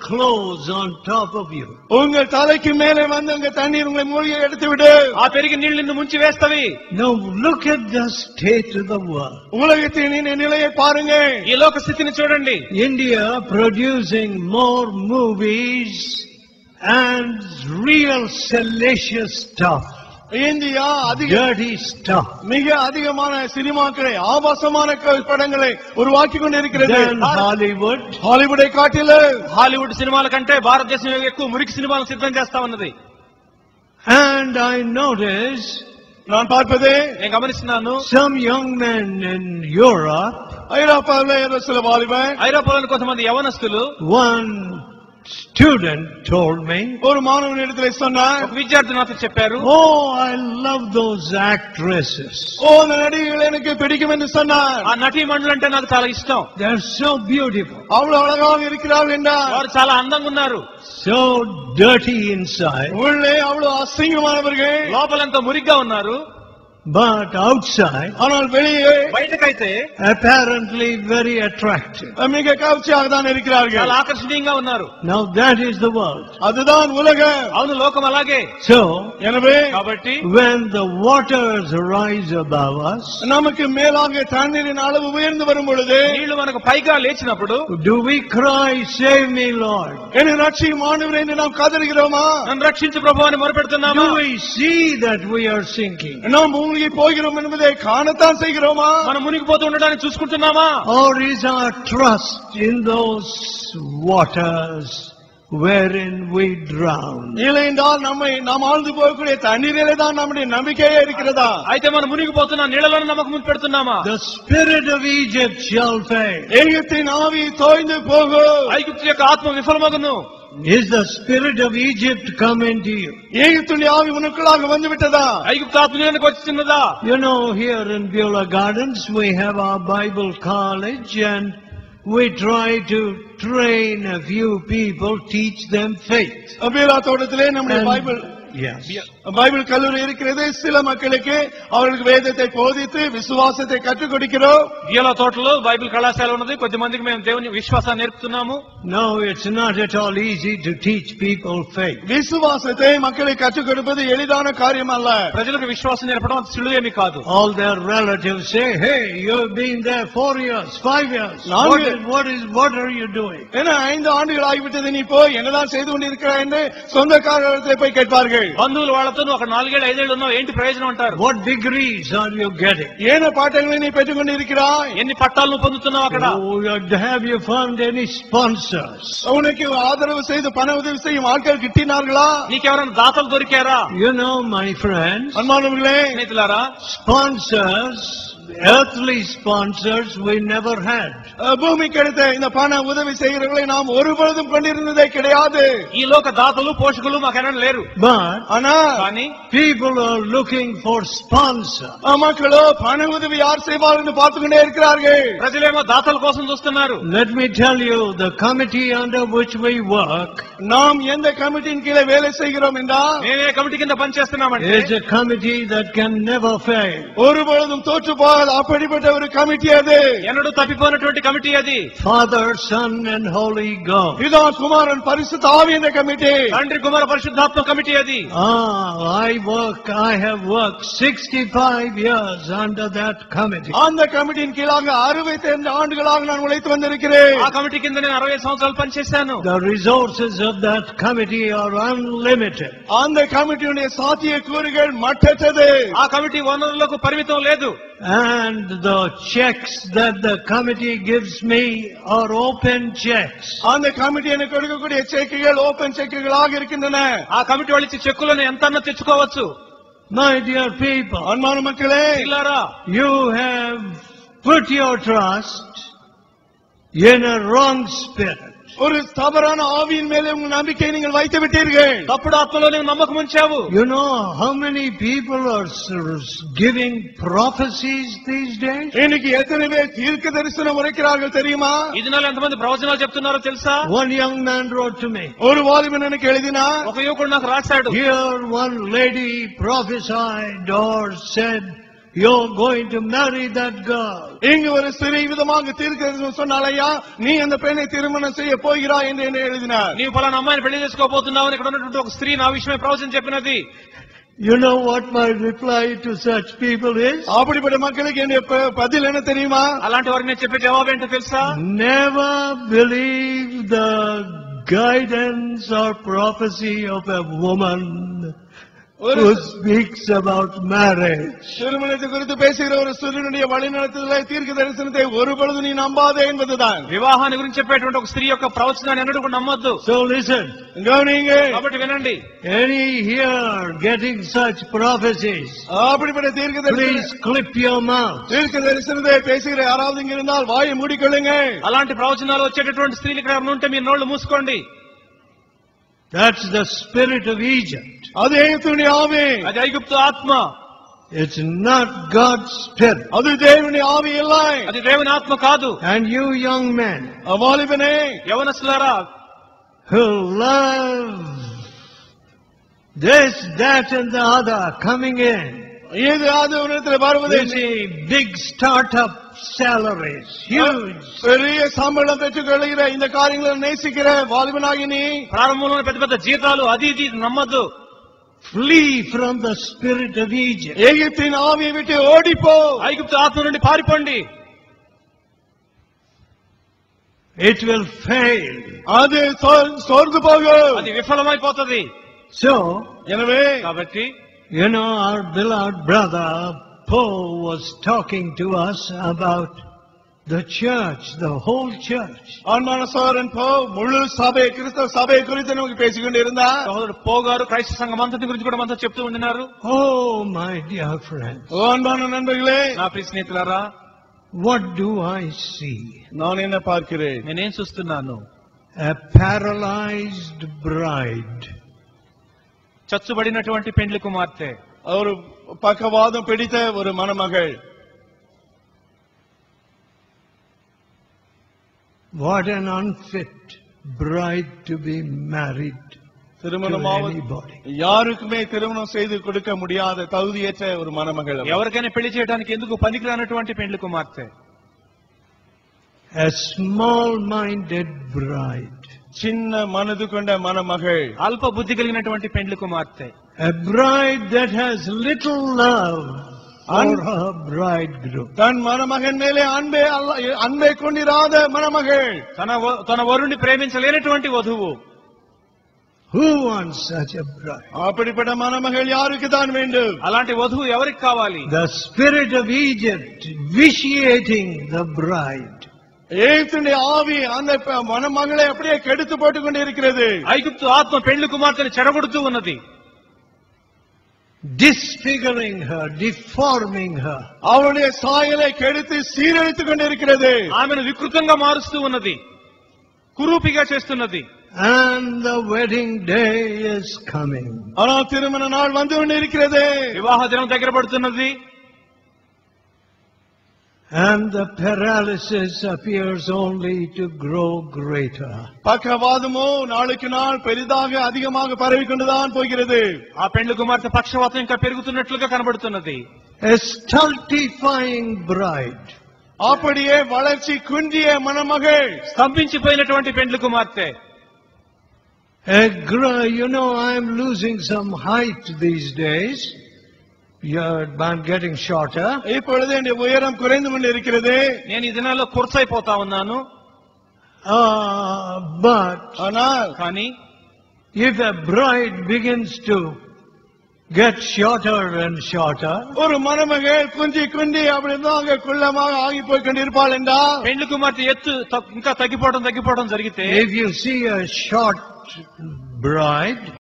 clothes on top of you. உங்கள் தலைக்கு மேலே வந்து அங்க தண்ணீர் உங்களை மூழ்கி எடுத்து விடு. ఆ పెరిగి నీళ్లు నిన్ను ముంచి వేస్తవి. Now look at the state of the world. உலகத்தின் நிலையை பாருங்க. ఈ లోక స్థితిని చూడండి. India producing more movies and real salacious stuff. India அதிக dirty stuff. மிக அதிகமான சினிமாக்களை ஆபாசமான படங்களை உருவாக்கி கொண்டிருக்கிறது. Hollywood. హాలీవుడ్ కాటిலும் హాలీవుడ్ సినిమాల కంటే భారతదేశం ఎక్కువ మురికి సినిమాలు సిద్ధం చేస్తా ఉన్నది. And I notice நான் பார்ப்பது నేను గమనిస్తున్నాను some young men in Europe. ఐరోపాలో சில వాలిబన్ ఐరోపాలోని కొంతమంది యవనస్తులు one student told me, ஒரு மாணவனிடத்தில் சொன்னார், ఒక విద్యార్థి నాతో చెప్పారు, oh I love those actresses. நடிகைகள் எனக்கு பிடிக்கும் என்று சொன்னார். ఆ నటీ మండలి అంటే నాకు చాలా ఇష్టం. They are so beautiful. அவ்வளவு அழகாக இருக்கிறார்கள் என்றார். వారు చాలా అందంగా ఉన్నారు. So dirty inside. உள்ளே அவ்வளவு அசிங்கமானவர்கள். లోపలంతా మురిగ్గా ఉన్నారు. But outside, ஆனால் வெளியே బయటకైతే apparently very attractive. மிக கவர்ச்சியாக தான் இருக்கிறார்கள். చాలా ఆకర్షణీయంగా ఉన్నారు. Now that is the world. அதுதான் உலகம். అవును, లోకం అలాగే. So, எனவே కాబట్టి when the waters rise above us, நமக்கு மேலாக தண்ணீரின் அளவு உயர்ந்து வரும் பொழுது, నీళ్లు మనకు పైగా లేచినప్పుడు do we cry, save me Lord? என்னை ரட்சியும் ஆண்டவரே என்று நாம் கதறுகிறோமா? నన్ను రక్షించు ప్రభువా అని మొరపెడుతున్నామా? Do we see that we are sinking? நாம் மூழ்கி போகிறோம் என்பதை காணத்தான் செய்கிறோமா? మనం మునిగిపోతూ ఉండడానికి చూసుకుంటున్నామా? Or is our trust in those waters wherein we drown? இல்லை என்றால் நாம் ஆழ்ந்து போகக்கூடிய தண்ணீரிலே தான் நம்முடைய நம்பிக்கையே இருக்கிறதா? అయితే మనం మునిగిపోతున్న నీళ్ళలో నమ్మకం పెడుతున్నామా? The spirit of Egypt shall fail. எகிப்தின் ஆவி தோய்ந்து போகும். ఐగుప్తు యొక్క ఆత్మ విఫలమగును. Is the spirit of Egypt come into you? எகிப்தின் ஆவி உனக்குள்ளாக வந்து விட்டதா? ఐగుప్తు ఆత్మ నీలోనికి వచ్చినదా? You know, here in Beulah Gardens we have our Bible college and we try to train a few people, teach them faith. Abhila தோட்டத்திலே நம்முடைய பைபிள் Yes. பைபிள் கல்லூரி இருக்கிறது. சில மக்களுக்கு அவர்களுக்கு வேதத்தை போதித்து விசுவாசத்தை கற்றுக் கொடுக்கிறோம். బియలా తోటలో బైబిల్ కళాశాల ఉన్నది. కొద్ది మందికి మేము దేవుని విశ్వాసాన్ని నేర్పుతున్నాము. No, it's not at all easy to teach people faith. விசுவாசத்தை மக்களுக்கு கற்றுக் கொடுப்பது எளிதான காரியம் அல்ல. ప్రజలకు విశ్వాసం నేర్పడం అంత సులువేమీ కాదు. All their relatives say, hey, you've been there 4 years, 5 years. What are you doing? ஏன்னா 5 ஆண்டுகள் ஆகிவிட்டது, நீ போய் என்னதான் செய்து கொண்டிருக்கிறாய் என்று சொந்தக்காரர்களை போய் கேட்பார்கள். బంధువుల వాళ్ళతో ఒక 4 ఏళ్ళు 5 ఏళ్ళు ఉన్నావు, ఏంటి ప్రయోజనం అంటారు. What degrees are you getting? ஏன பாட்டங்களை நீ பெற்றுக் கொண்டிருக்கிறாய்? ఎన్ని పట్టాలు నువ్వు పొందుతున్నావు అక్కడ? Have you found any sponsors? உனக்கு ஆதரவு செய்து பண உதவி செய்யும் ஆட்கள் கிட்டினார்களா? నీకెవరైనా దాతలు దొరికారా? You know, my friends, அன்பானவர்களே, స్నేహితులారా, sponsors, earthly sponsors we never had. பூமி கிடைத்த இந்த பண உதவி செய்கிறவர்களை நாம் ஒருபொழுதும் கொண்டிருந்ததே கிடையாது. ఈ లోక దాతలు పోషకులు మాకెన్నడూ లేరు. But కానీ people are looking for sponsors. மக்களோ பண உதவி யார் செய்வார் என்று பார்த்து கொண்டே இருக்கிறார்கள். ప్రజలేమో దాతల కోసం చూస్తున్నారు. Let me tell you, the committee under which we work, நாம் எந்த கமிட்டியின் கீழே வேலை செய்கிறோம் என்றால், మేమే కమిటీ కింద పనిచేస్తున్నామంటే is a committee that can never fail. ஒருபொழுதும் தோற்று போகாத அப்படிப்பட்ட ஒரு கமிட்டி அது. ఎన్నడూ తప్పిపోయినటువంటి కమిటీ అది. Father, Son and Holy Ghost. பிதா குமாரன் பரிசுத்த ஆவி என்ற கமிட்டி. తండ్రి కుమార పరిశుద్ధాత్మ కమిటీ అది. I have worked 65 years under that committee. அந்த கமிட்டியின் கீழாக 65 ஆண்டுகளாக நான் உழைத்து வந்திருக்கிறேன். ఆ కమిటీ కింద నేను 60 సంవత్సరాలు పనిచేశాను. The resources of that committee are unlimited. அந்த கமிட்டியுடைய சாத்திய கூறுகள் மற்றற்றது. ఆ కమిటీ వనరులకు పరిమితం లేదు. And the checks that the committee gives me are open checks. அந்த கமிட்டி எனக்கு கொடுக்கக்கூடிய செக்குகள் ஓபன் செக்குகளாக இருக்கின்றன. ఆ కమిటీ వాళ్ళు ఇచ్చే చెక్కులను ఎంతన్నా తెచ్చుకోవచ్చు. My dear people, அன்பான மக்களே, you have put your trust in a wrong spirit. ஒரு தவறான ஆவியின் மேலே உங்கள் நம்பிக்கை நீங்கள் வைத்து விட்டீர்கள். తప్పుడు ఆత్మలో నీవు నమ్మకం ఉంచావు. You know how many people are giving prophecies these days? இன்னைக்கு எத்தனை பேர் தீர்க்க தரிசனம் உரைக்கிறார்கள் தெரியுமா? ఈ దినాల్లో ఎంతమంది ప్రవచనాలు చెప్తున్నారో తెలుసా? One young man wrote to me. ஒரு வாலிபன் எனக்கு எழுதினார். ఒక యువకుడు నాకు రాశాడు. Here one lady prophesied or said you're going to marry that girl. இங்கு ஒரு ஸ்திரீ விதமாக தீர்க்கதரிசனம் சொன்னாலையா நீ அந்த பெண்ணை திருமணம் செய்ய போகிறாய் என்று எழுதினார். నీవు ఫలానా అమ్మాయిని పెళ్లి చేసుకోబోతున్నావు ఇక్కడ ఉన్నటువంటి ఒక స్త్రీ నా విషయమే ప్రవచనం చెప్పినది. You know what my reply to such people is? அப்படிப்பட்ட மக்களுக்கு என்னுடைய பதில் என்ன தெரியுமா? అలాంటి వారికి నేను చెప్పే జవాబు ఏంటో తెలుసా? Never believe the guidance or prophecy of a woman who speaks about marriage. திருமணத்தை குறித்து பேசுகிற ஒரு ஸ்திரீனுடைய வழிநடத்துதலை தீர்க்க தரிசனத்தை ஒருபொழுது நீ நம்பாதே என்பதுதான். వివాహాన్ని గురించి చెప్పేటువంటి ఒక స్త్రీ యొక్క ప్రవచనాన్ని ఎన్నడూ కూడా నమ్మొద్దు. So listen. గమనించండి. కాబట్టి వినండి. Any here getting such prophecies, அப்படிப்பட்ட தீர்க்க தரிசனம் please clip your mouth. தீர்க்க தரிசனத்தை பேசுகிற யாராவது இங்க இருந்தால் வாயை மூடிக்கொள்ளுங்க. అలాంటి ప్రవచనాలు వచ్చేటటువంటి స్త్రీలు ఇక్కడ ఉంటే మీరు నోళ్లు మూసుకోండి. That's the spirit of Egypt. அது எகிப்துடைய ஆவி. అది ఐగుప్తు ఆత్మ. It's not God's spirit. அது தேவனுடைய ஆவி இல்ல. అది దేవుని ఆత్మ కాదు. And you young men, వాలిబనే యవనస్తులారా, who love this, that and the other coming in. இது ஆதவனத்தில் வருவது. You see big startup salaries, huge. பெரிய சம்பளம் பெற்றுக் கொள்கிற இந்த காரியங்களை நேசிக்கிற வாலிபனாகி நீ ప్రారంభంలో పెద్ద పెద్ద జీతాలు అది ఇది నమ్మద్దు. Flee from the spirit of Egypt. எகிப்தின் ஆவியை விட்டு ஓடிப்போ. ఐగుప్తు ఆత్మ నుండి పారిపోండి. It will fail. அது సోర్దు పోகும். అది విఫలమైపోతది. So, எனவே కాబట్టి you know, our beloved brother Paul was talking to us about the church, the whole church. அன்பான சகோதரன் போ முழு சபை கிறிஸ்தவ சபை குறித்து நமக்கு பேசிக்கொண்டு இருந்தார். సహోదరుడు పోగారు క్రైస్తవ సంఘం అంతటి గురించి కూడా మనతో చెప్తూ ఉంటున్నారు. Oh my dear friends, அன்பான நண்பர்களே, నా ప్రియ స్నేహితులారా, what do I see? நான் என்ன பார்க்கிறேன்? నేనేం చూస్తున్నాను? A paralyzed bride. చచ్చుబడినటువంటి పెండ్లి కుమార్తె. ஒரு பக்கவாதம் பிடித்த ஒரு மணமகள். What an unfit bride to be married to anybody. யாருக்குமே திருமணம் செய்து கொடுக்க முடியாத தகுதியற்ற ஒரு மணமகள். ఎవరికైనా పెళ్లి చేయడానికి ఎందుకు పనికిరానటువంటి పెండ్లి కుమార్తె. A small-minded bride. చిన్న మనసు కొండ మణమகள். అల్ప బుద్ధి కలిగినటువంటి పెండ్లి కుమార్తె. A bride that has little love for her bridegroom. தன் மணமகன் மேலே அன்பை கொண்டிராத மணமகள். తన వరుణ్ణి ప్రేమించలేనటువంటి వధువు. Who wants such a bride? அப்படிப்பட்ட மணமகள் யாருக்கு தான் வேண்டும்? అలాంటి వధువు ఎవరికి కావాలి? The spirit of Egypt vitiating the bride. எகிப்துடைய ஆவி அந்த மணமகளை அப்படியே கெடுத்து போட்டுக் கொண்டு இருக்கிறது. ఐగుప్తు ఆత్మ పెండ్లి కుమార్తెను చెడగొడుతూ ఉన్నది. Disfiguring her, deforming her. அவளுடைய சாயலை கெடுத்து சீரழித்துக் கொண்டு இருக்கிறது. ఆమెను వికృతంగా మారుస్తూ ఉన్నది, కురూపిగా చేస్తున్నది. And the wedding day is coming. ஆனால் திருமண நாள் வந்து கொண்டு இருக்கிறது. వివాహ దినం దగ్గర పడుతున్నది. And the paralysis appears only to grow greater. பக்கவாதமோ நாளுக்கு நாள் பெரிதாக அதிகமாக பரவிக்கொண்டுதான் போகிறது. ఆ పెండ్లి కుమార్తె పక్షవాతం ఇంకా పెరుగుతున్నట్లుగా కనబడుతున్నది. A stultifying bride. அப்படியே வளர்ச்சி குன்றிய மணமகள். స్తంభించిపోయినటువంటి పెండ్లి కుమార్తె. You know, I'm losing some height these days. I'm getting shorter. இப்பொழுது என் உயரம் குறைந்து கொண்டு இருக்கிறது. నేను ఈ దినాల్లో కుర్చైపోతా ఉన్నాను. కానీ if a bride begins to get shorter and shorter, ஒரு மணமகள் குஞ்சி குண்டி அப்படிதான் குள்ளமாக ஆகி போய் கொண்டிருப்பாள் என்றால், పెండ్లి కుమార్తె ఎత్తు ఇంకా తగ్గిపోవడం జరిగితే, if you see a short bride,